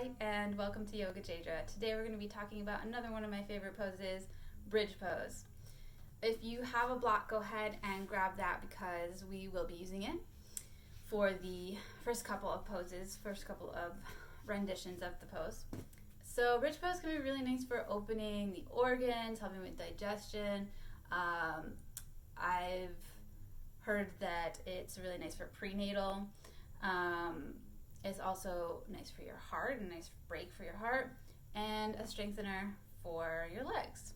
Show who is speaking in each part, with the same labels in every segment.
Speaker 1: Hi, and welcome to Yoga Jadra. Today we're going to be talking about another one of my favorite poses, bridge pose. If you have a block, go ahead and grab that because we will be using it for the first couple of poses, first couple of renditions of the pose. So bridge pose can be really nice for opening the organs, helping with digestion. I've heard that it's really nice for prenatal. It's also nice for your heart, a nice break for your heart, and a strengthener for your legs.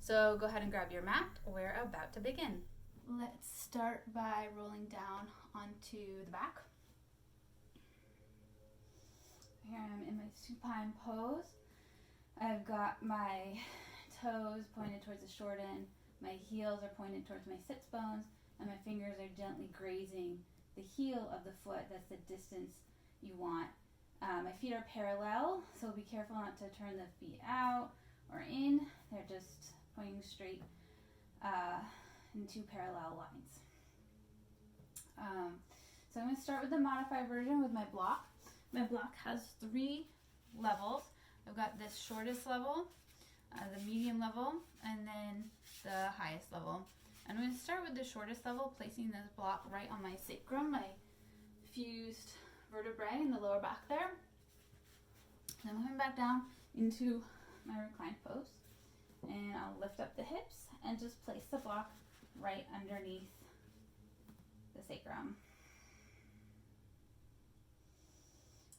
Speaker 1: So go ahead and grab your mat. We're about to begin. Let's start by rolling down onto the back. Here I am in my supine pose. I've got my toes pointed towards the short end, my heels are pointed towards my sits bones, and my fingers are gently grazing the heel of the foot. That's the distance you want. My feet are parallel, so be careful not to turn the feet out or in. They're just pointing straight in two parallel lines. So I'm going to start with the modified version with my block. My block has 3 levels. I've got this shortest level, the medium level, and then the highest level. I'm going to start with the shortest level, placing this block right on my sacrum, my fused vertebrae in the lower back there. Then I'm coming back down into my reclined pose, and I'll lift up the hips and just place the block right underneath the sacrum.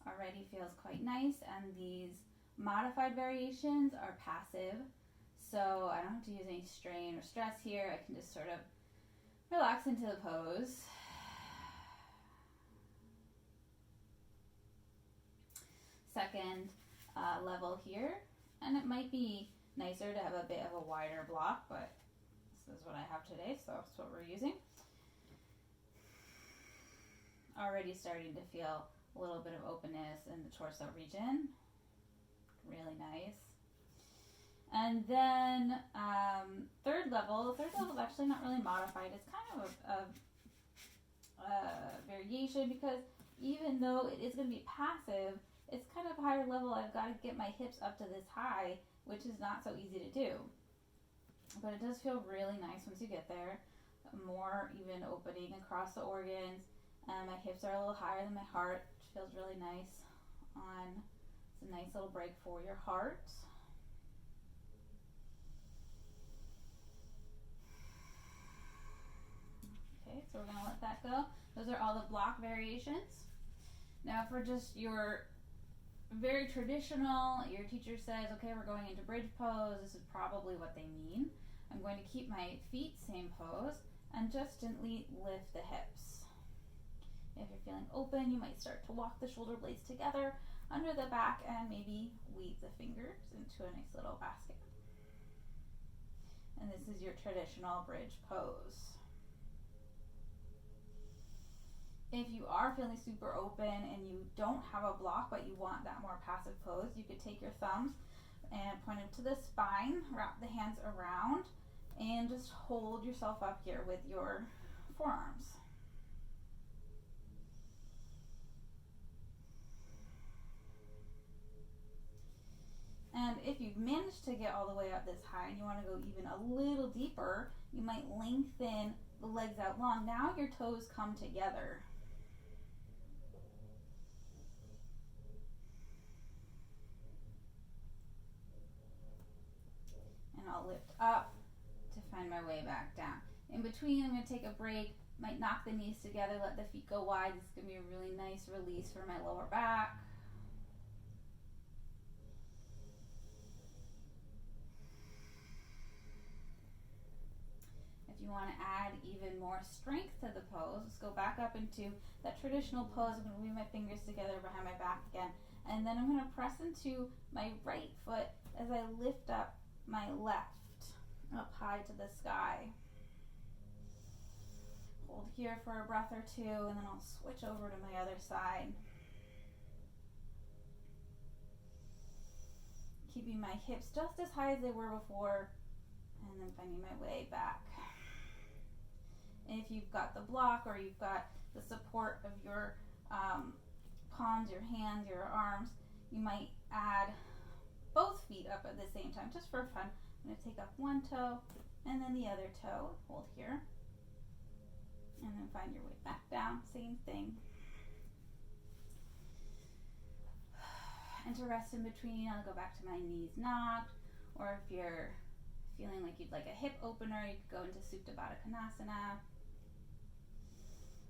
Speaker 1: Already feels quite nice, and these modified variations are passive, so I don't have to use any strain or stress here. I can just sort of relax into the pose. Second level here, and it might be nicer to have a bit of a wider block, but this is what I have today, so that's what we're using. Already starting to feel a little bit of openness in the torso region. Really nice. And then third level is actually not really modified. It's kind of a variation, because even though it is going to be passive, it's kind of higher level. I've got to get my hips up to this high, which is not so easy to do. But it does feel really nice once you get there. More even opening across the organs. My hips are a little higher than my heart, which feels really nice. It's a nice little break for your heart. Okay, so we're going to let that go. Those are all the block variations. Now for just your very traditional, your teacher says, okay, we're going into bridge pose. This is probably what they mean. I'm going to keep my feet same pose and just gently lift the hips. If you're feeling open, you might start to walk the shoulder blades together under the back and maybe weave the fingers into a nice little basket. And this is your traditional bridge pose. If you are feeling super open and you don't have a block but you want that more passive pose, you could take your thumbs and point them to the spine, wrap the hands around, and just hold yourself up here with your forearms. And if you've managed to get all the way up this high and you want to go even a little deeper, you might lengthen the legs out long. Now your toes come together. And I'll lift up to find my way back down. In between, I'm going to take a break, might knock the knees together, let the feet go wide. This is going to be a really nice release for my lower back. If you want to add even more strength to the pose, let's go back up into that traditional pose. I'm going to weave my fingers together behind my back again, and then I'm going to press into my right foot as I lift up my left up high to the sky. Hold here for a breath or two, and then I'll switch over to my other side. Keeping my hips just as high as they were before, and then finding my way back. And if you've got the block or you've got the support of your palms, your hands, your arms, you might add both feet up at the same time, just for fun. I'm going to take up one toe and then the other toe, hold here, and then find your way back down, same thing. And to rest in between, I'll go back to my knees knocked, or if you're feeling like you'd like a hip opener, you could go into Setu Bandha Sarvāṅgāsana.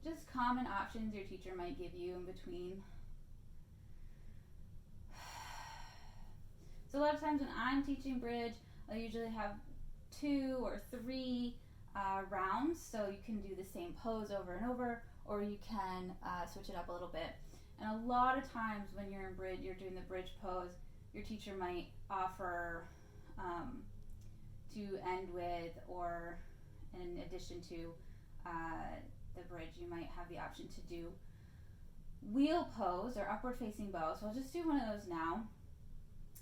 Speaker 1: Just common options your teacher might give you in between. So a lot of times when I'm teaching bridge, I'll usually have 2 or 3 rounds, so you can do the same pose over and over, or you can switch it up a little bit. And a lot of times when you're in bridge, you're doing the bridge pose, your teacher might offer to end with, or in addition to the bridge, you might have the option to do wheel pose or upward facing bow. So I'll just do one of those now,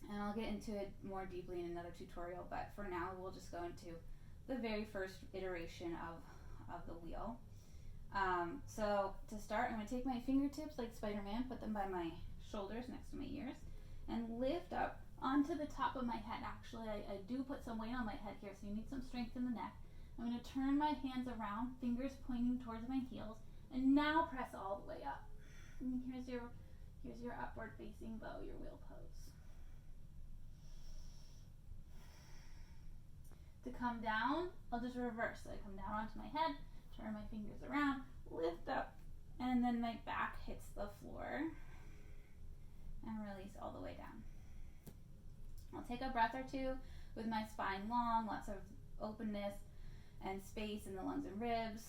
Speaker 1: and I'll get into it more deeply in another tutorial, but for now we'll just go into the very first iteration of the wheel. So to start, I'm going to take my fingertips like Spider-Man, put them by my shoulders next to my ears, and lift up onto the top of my head. Actually, I do put some weight on my head here, so you need some strength in the neck. I'm going to turn my hands around, fingers pointing towards my heels, and now press all the way up. And here's your upward facing bow, your wheel pose. To come down, I'll just reverse. So I come down onto my head, turn my fingers around, lift up, and then my back hits the floor, and release all the way down. I'll take a breath or two with my spine long, lots of openness and space in the lungs and ribs.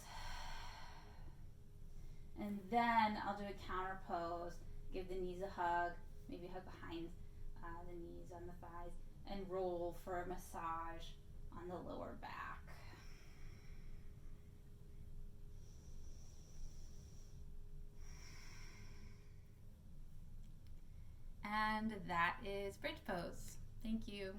Speaker 1: And then I'll do a counter pose, give the knees a hug, maybe hug behind the knees on the thighs, and roll for a massage on the lower back. And that is bridge pose. Thank you.